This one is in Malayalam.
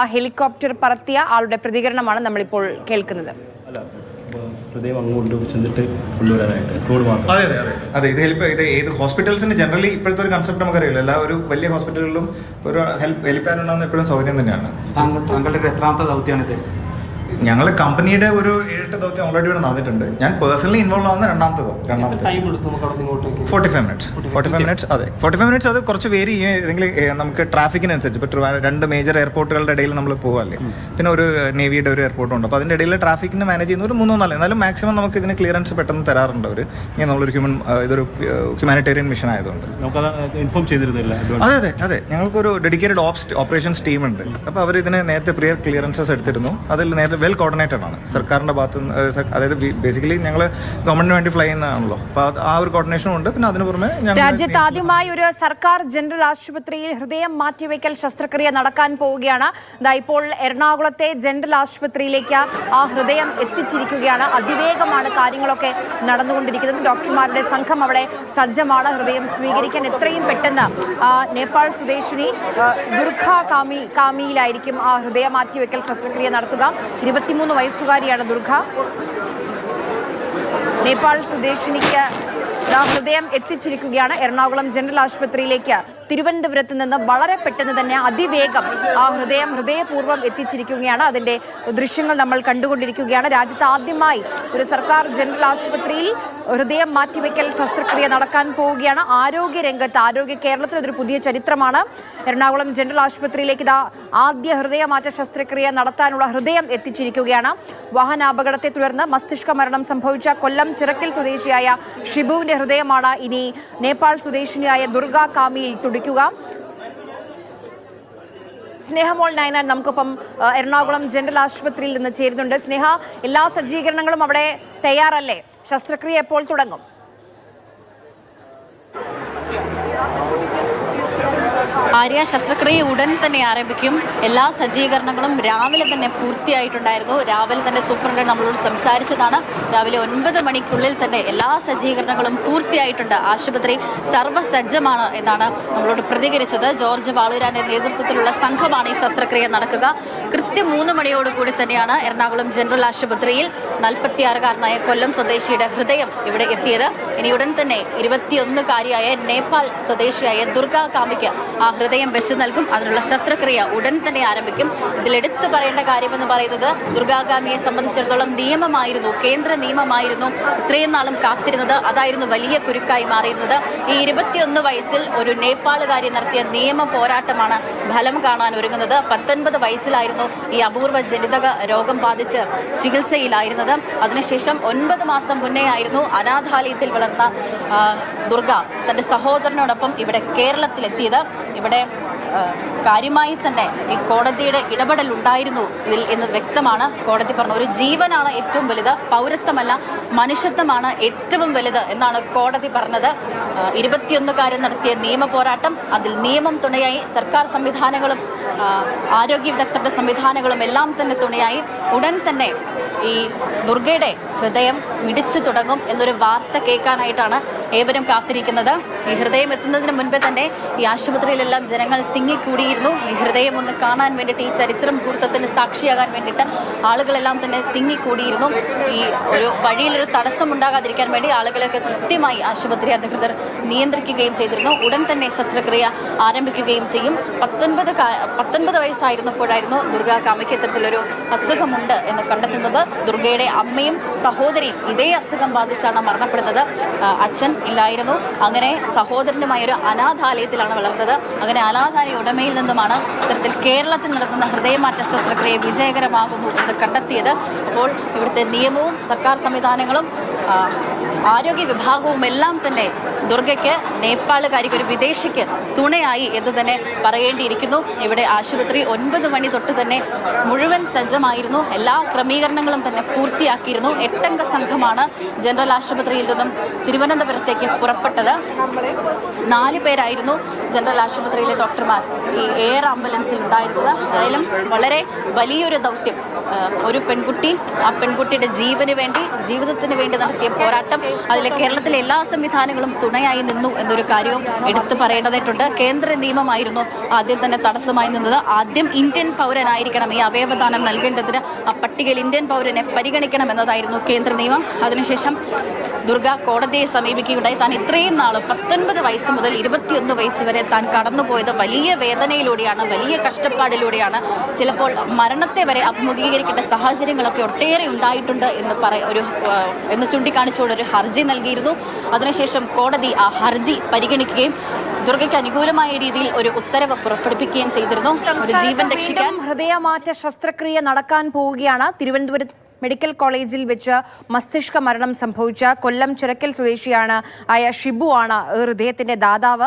ആ ഹെലികോപ്റ്റർ പറത്തിയ ആളുടെ പ്രതികരണമാണ് നമ്മളിപ്പോൾ കേൾക്കുന്നത്. അതെ, ഇത് ഏത് ഹോസ്പിറ്റൽസിന് ജനറലി ഇപ്പോഴത്തെ ഒരു കൺസെപ്റ്റ് നമുക്കറിയില്ല. എല്ലാ ഒരു വലിയ ഹോസ്പിറ്റലുകളിലും ഒരു ഹെലിപാഡ് ഉണ്ടാകുന്ന എപ്പോഴും സൗകര്യം തന്നെയാണ്. താങ്കളുടെ എത്രാമത്തെ ദൗത്യമാണിത്? ഞങ്ങൾ കമ്പനിയുടെ ഒരു 7-8 ദൗത്യം ഓൾറെഡി ഇവിടെ നടന്നിട്ടുണ്ട്. ഞാൻ പേഴ്സണലി ഇൻവോൾവ് ആവുന്ന രണ്ടാമത്തെ 45 മിനിറ്റ്സ്. അതെ, 45 മിനിറ്റ്സ്. അത് കുറച്ച് വേരി ഏതെങ്കിലും നമുക്ക് ട്രാഫിക്കിനനുസരിച്ച്. ഇപ്പോൾ 2 മേജർ എയർപോർട്ടുകളുടെ ഇടയിൽ നമ്മൾ പോകാല്ലേ, പിന്നെ ഒരു നേവിയുടെ ഒരു എയർപോർട്ടും ഉണ്ട്. അപ്പോൾ അതിൻ്റെ ഇടയിൽ ട്രാഫിക്കിന് മാനേജ് ചെയ്യുന്ന ഒരു 3-4, എന്നാലും മാക്സിമം നമുക്ക് ഇതിന് ക്ലിയറൻസ് പെട്ടെന്ന് തരാറുണ്ട് അവർ. ഇങ്ങനെ നമ്മളൊരു ഇതൊരു ഹ്യൂമാനിറ്റേറിയൻ മിഷൻ ആയതുകൊണ്ട്. ഇൻഫോം ചെയ്തിരുന്നില്ല? അതെ, ഞങ്ങൾക്കൊരു ഡെഡിക്കേറ്റഡ് ഓപ്പറേഷൻസ് ടീമുണ്ട്. അപ്പോൾ അവർ ഇതിന് നേരത്തെ പ്രിയർ ക്ലിയറൻസസ് എടുത്തിരുന്നു. അതിൽ നേരത്തെ വെൽ കോർഡിനേറ്റഡ് ആണ് സർക്കാരിൻ്റെ ഭാഗത്ത് നിന്ന്. അതായത് ബേസിക്കലി ഞങ്ങൾ ഗവൺമെന്റിന് വേണ്ടി ഫ്ലൈ ചെയ്യുന്നതാണല്ലോ, അപ്പോൾ ആ ഒരു കോർഡിനേഷനും ഉണ്ട്. പിന്നെ അതിന് പുറമെ രാജ്യത്ത് ആദ്യമായി ഒരു സർക്കാർ ജനറൽ ആശുപത്രിയിൽ ഹൃദയം മാറ്റിവെക്കൽ ശസ്ത്രക്രിയ നടക്കാൻ പോവുകയാണ്. ഇപ്പോൾ എറണാകുളത്തെ ജനറൽ ആശുപത്രിയിലേക്ക് ആ ഹൃദയം എത്തിച്ചിരിക്കുകയാണ്. അതിവേഗമാണ് കാര്യങ്ങളൊക്കെ നടന്നുകൊണ്ടിരിക്കുന്നത്. ഡോക്ടർമാരുടെ സംഘം അവിടെ സജ്ജമാണ് ഹൃദയം സ്വീകരിക്കാൻ. എത്രയും പെട്ടെന്ന് നേപ്പാൾ സ്വദേശിനി ദുർഗ കാമിയിലായിരിക്കും ആ ഹൃദയ മാറ്റിവെക്കൽ ശസ്ത്രക്രിയ നടത്തുക. 23 വയസ്സുകാരിയാണ് ദുർഗ. നേപ്പാൾ സ്വദേശിനിക്ക് ഹൃദയം എത്തിച്ചിരിക്കുകയാണ് എറണാകുളം ജനറൽ ആശുപത്രിയിലേക്ക്. തിരുവനന്തപുരത്ത് നിന്ന് വളരെ പെട്ടെന്ന് തന്നെ അതിവേഗം ആ ഹൃദയപൂർവ്വം എത്തിച്ചിരിക്കുകയാണ്. അതിന്റെ ദൃശ്യങ്ങൾ നമ്മൾ കണ്ടുകൊണ്ടിരിക്കുകയാണ്. രാജ്യത്ത് ആദ്യമായി ഒരു സർക്കാർ ജനറൽ ആശുപത്രിയിൽ ഹൃദയം മാറ്റിവെക്കൽ ശസ്ത്രക്രിയ നടക്കാൻ പോവുകയാണ്. ആരോഗ്യ കേരളത്തിൽ അതൊരു പുതിയ ചരിത്രമാണ്. എറണാകുളം ജനറൽ ആശുപത്രിയിലേക്ക് ആദ്യ ഹൃദയമാറ്റ ശസ്ത്രക്രിയ നടത്താനുള്ള ഹൃദയം എത്തിച്ചിരിക്കുകയാണ്. വാഹനാപകടത്തെ തുടർന്ന് മസ്തിഷ്ക മരണം സംഭവിച്ച കൊല്ലം ചിറക്കൽ സ്വദേശിയായ ഷിബുവിന്റെ ഹൃദയമാണ് ഇനി നേപ്പാൾ സ്വദേശിനിയായ ദുർഗ കാമിയിൽ തുടിക്കുക. സ്നേഹമോൾ നയനാൻ നമുക്കൊപ്പം എറണാകുളം ജനറൽ ആശുപത്രിയിൽ നിന്ന് ചേരുന്നുണ്ട്. സ്നേഹ, എല്ലാ സജ്ജീകരണങ്ങളും അവിടെ തയ്യാറല്ലേ? ശസ്ത്രക്രിയ എപ്പോൾ തുടങ്ങും? ആര്യ, ശസ്ത്രക്രിയ ഉടൻ തന്നെ ആരംഭിക്കും. എല്ലാ സജ്ജീകരണങ്ങളും രാവിലെ തന്നെ പൂർത്തിയായിട്ടുണ്ടായിരുന്നു. രാവിലെ തന്നെ സൂപ്രണ്ട് നമ്മളോട് സംസാരിച്ചതാണ്. രാവിലെ 9 മണിക്കുള്ളിൽ തന്നെ എല്ലാ സജ്ജീകരണങ്ങളും പൂർത്തിയായിട്ടുണ്ട്, ആശുപത്രി സർവ്വസജ്ജമാണ് എന്നാണ് നമ്മളോട് പ്രതികരിച്ചത്. ജോർജ് വാളൂരാന്റെ നേതൃത്വത്തിലുള്ള സംഘമാണ് ഈ ശസ്ത്രക്രിയ നടക്കുക. കൃത്യം 3 മണിയോടുകൂടി തന്നെയാണ് എറണാകുളം ജനറൽ ആശുപത്രിയിൽ 46-കാരനായ കൊല്ലം സ്വദേശിയുടെ ഹൃദയം ഇവിടെ എത്തിയത്. ഇനി ഉടൻ തന്നെ 21-കാരിയായ നേപ്പാൾ സ്വദേശിയായ ദുർഗ കാമിക്ക് ആ ഹൃദയം വെച്ച് നൽകും. അതിനുള്ള ശസ്ത്രക്രിയ ഉടൻ തന്നെ ആരംഭിക്കും. ഇതിലെടുത്ത് പറയേണ്ട കാര്യമെന്ന് പറയുന്നത് ദുർഗാകാമിയെ സംബന്ധിച്ചിടത്തോളം നിയമമായിരുന്നു, കേന്ദ്ര നിയമമായിരുന്നു ഇത്രയും നാളും കാത്തിരുന്നത്. അതായിരുന്നു വലിയ കുരുക്കായി മാറിയിരുന്നത്. ഈ 21 വയസ്സിൽ ഒരു നേപ്പാളുകാരി നടത്തിയ നിയമ പോരാട്ടമാണ് ഫലം കാണാൻ ഒരുങ്ങുന്നത്. 19 വയസ്സിലായിരുന്നു ഈ അപൂർവ ജനിതക രോഗം ബാധിച്ച് ചികിത്സയിലായിരുന്നത്. അതിനുശേഷം 9 മാസം മുന്നേ ആയിരുന്നു അനാഥാലയത്തിൽ വളർന്ന ദുർഗ തന്റെ സഹോദരനോടൊപ്പം ഇവിടെ കേരളത്തിലെത്തിയത്. ഇവിടെ കാര്യമായി തന്നെ ഈ കോടതിയുടെ ഇടപെടൽ ഉണ്ടായിരുന്നു ഇതിൽ എന്ന് വ്യക്തമാണ്. കോടതി പറഞ്ഞു, ഒരു ജീവനാണ് ഏറ്റവും വലുത്, പൗരത്വമല്ല മനുഷ്യത്വമാണ് ഏറ്റവും വലുത് എന്നാണ് കോടതി പറഞ്ഞത്. 21-കാരൻ നടത്തിയ നിയമ പോരാട്ടം, അതിൽ നിയമം തുണയായി, സർക്കാർ സംവിധാനങ്ങളും ആരോഗ്യ വിദഗ്ധരുടെ സംവിധാനങ്ങളും എല്ലാം തന്നെ തുണയായി. ഉടൻ തന്നെ ഈ ദുർഗയുടെ ഹൃദയം മിടിച്ചു തുടങ്ങും എന്നൊരു വാർത്ത കേൾക്കാനായിട്ടാണ് ഏവരും കാത്തിരിക്കുന്നത്. ഈ ഹൃദയം എത്തുന്നതിന് മുൻപേ തന്നെ ഈ ആശുപത്രിയിലെല്ലാം ജനങ്ങൾ തിങ്ങിക്കൂടിയിരുന്നു. ഈ ഹൃദയം ഒന്ന് കാണാൻ വേണ്ടിയിട്ട്, ഈ ചരിത്ര മുഹൂർത്തത്തിന് സാക്ഷിയാകാൻ വേണ്ടിയിട്ട് ആളുകളെല്ലാം തന്നെ തിങ്ങിക്കൂടിയിരുന്നു. ഈ ഒരു വഴിയിലൊരു തടസ്സം ഉണ്ടാകാതിരിക്കാൻ വേണ്ടി ആളുകളെയൊക്കെ കൃത്യമായി ആശുപത്രി അധികൃതർ നിയന്ത്രിക്കുകയും ചെയ്തിരുന്നു. ഉടൻ തന്നെ ശസ്ത്രക്രിയ ആരംഭിക്കുകയും ചെയ്യും. 19 വയസ്സായിരുന്നപ്പോഴായിരുന്നു ദുർഗ കാമിക്ക് ഇത്തരത്തിലൊരു അസുഖമുണ്ട് എന്ന് കണ്ടെത്തുന്നത്. ദുർഗയുടെ അമ്മയും സഹോദരിയും ഇതേ അസുഖം ബാധിച്ചാണ് മരണപ്പെടുന്നത്. അച്ഛൻ ഇല്ലായിരുന്നു. അങ്ങനെ സഹോദരനുമായൊരു അനാഥാലയത്തിലാണ് വളർന്നത്. അങ്ങനെ അനാഥാലയ ഉടമയിൽ നിന്നുമാണ് ഇത്തരത്തിൽ കേരളത്തിൽ നടത്തുന്ന ഹൃദയമാറ്റ ശസ്ത്രക്രിയ വിജയകരമാകുന്നു എന്ന് കണ്ടെത്തിയത്. അപ്പോൾ ഇവിടുത്തെ നിയമവും സർക്കാർ സംവിധാനങ്ങളും ആരോഗ്യ വിഭാഗവും എല്ലാം തന്നെ ദുർഗയ്ക്ക്, നേപ്പാളുകാരിക്ക്, ഒരു വിദേശിക്ക് തുണയായി എന്ന് തന്നെ പറയേണ്ടിയിരിക്കുന്നു. ഇവിടെ ആശുപത്രി 9 മണി തൊട്ട് തന്നെ മുഴുവൻ സജ്ജമായിരുന്നു. എല്ലാ ക്രമീകരണങ്ങളും തന്നെ പൂർത്തിയാക്കിയിരുന്നു. 8-അംഗ സംഘമാണ് ജനറൽ ആശുപത്രിയിൽ നിന്നും തിരുവനന്തപുരത്തേക്ക് പുറപ്പെട്ടത്. 4 പേരായിരുന്നു ജനറൽ ആശുപത്രിയിലെ ഡോക്ടർമാർ ഈ എയർ ആംബുലൻസിൽ ഉണ്ടായിരുന്നത്. ഏതായാലും വളരെ വലിയൊരു ദൗത്യം. ഒരു പെൺകുട്ടി, ആ പെൺകുട്ടിയുടെ ജീവന് വേണ്ടി, ജീവിതത്തിന് വേണ്ടി നടത്തിയ പോരാട്ടം, അതിൽ കേരളത്തിലെ എല്ലാ സംവിധാനങ്ങളും തുണയായി നിന്നു എന്നൊരു കാര്യവും എടുത്തു പറയേണ്ടതായിട്ടുണ്ട്. കേന്ദ്ര നിയമമായിരുന്നു ആദ്യം തന്നെ തടസ്സമായി നിന്നത്. ആദ്യം ഇന്ത്യൻ പൗരനായിരിക്കണം ഈ അവയവദാനം നൽകേണ്ടതിന്, ആ പട്ടികയിൽ ഇന്ത്യൻ പൗരനെ പരിഗണിക്കണം എന്നതായിരുന്നു കേന്ദ്ര നിയമം. അതിനുശേഷം ദുർഗ കോടതിയെ സമീപിക്കുകയുണ്ടായി. താൻ ഇത്രയും നാളും 19 വയസ്സ് മുതൽ 21 വയസ്സ് വരെ താൻ കടന്നുപോയത് വലിയ വേദനയിലൂടെയാണ്, വലിയ കഷ്ടപ്പാടിലൂടെയാണ്, ചിലപ്പോൾ മരണത്തെ വരെ അഭിമുഖീകരിക്കേണ്ട സാഹചര്യങ്ങളൊക്കെ ഒട്ടേറെ ഉണ്ടായിട്ടുണ്ട് എന്ന് ചൂണ്ടിക്കാണിച്ചുകൊണ്ട് ഒരു ഹർജി നൽകിയിരുന്നു. അതിനുശേഷം കോടതി ആ ഹർജി പരിഗണിക്കുകയും ദുർഗയ്ക്ക് അനുകൂലമായ രീതിയിൽ ഒരു ഉത്തരവ് പുറപ്പെടുവിക്കുകയും ചെയ്തിരുന്നു. ഒരു ജീവൻ രക്ഷിക്കാൻ ഹൃദയമാറ്റ ശസ്ത്രക്രിയ നടക്കാൻ പോവുകയാണ്. തിരുവനന്തപുരം മെഡിക്കൽ കോളേജിൽ വെച്ച് മസ്തിഷ്ക മരണം സംഭവിച്ച കൊല്ലം ചിറക്കൽ സ്വദേശിയാണ് ആയ ഷിബു ആണ് ഹൃദയത്തിന്റെ ദാതാവ്.